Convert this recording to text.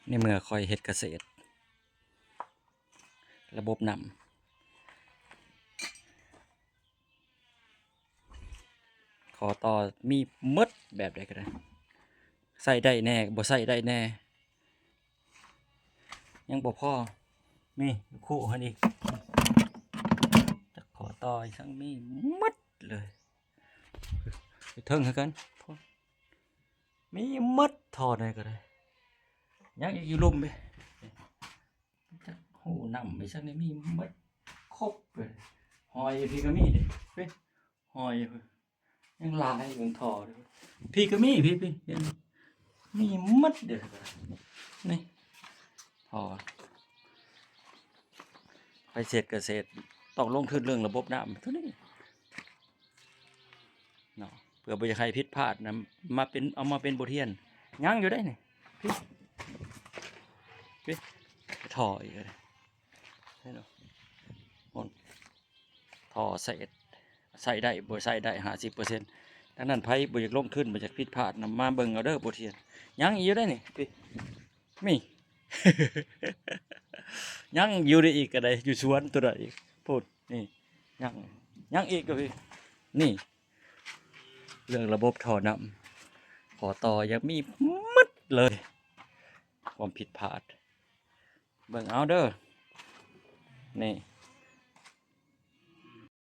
ในเมื่อคอยเฮ็ดเกษตรระบบน้ำขอต่อมีหมดแบบใดก็ได้ใส่ได้แน่บ่ใส่ได้แน่ยังบ่พอมีคู่หันอีกจะขอต่ออีกทั้งมีหมดเลยไปเทิงคือกันมีหมดทอได้ก็ได้ยังอีกอยู่ลุ่มไปจะหูนำไปสักนี่มีหมดครบเลยหอยพี่ก็มีดิเฮ้ยหอยยังลายยังทอเลยพี่ก็มีพี่เห็นมีหมดเด้อนี่ทอไปเสร็จเกษตรต้องลงทุนเรื่องระบบน้ำเท่านี้เนาะเพื่อบ่จะให้ผิดพลาดนะมาเป็นเอามาเป็นบทเรียนยังอยู่ได้นี่พี่ถออีกเลยใช่เนาะถอใส่ได้บ่ใส่ได้50%ดังนั้นไผบ่อยากลงทุนบ่อยากผิดพลาดนะมาเบิ่งเอาเด้อบทเรียนยังอีกอยู่ได้นี่พี่มี ยังอยู่ได้อีกก็ได้อยู่สวนตัวใดอีกพูดนี่ยังอีกก็พี่นี่เรื่องระบบท่อน้ำขอต่อยังมีมัดเลยความผิดพลาดเบิ่งเอาเด้อนี่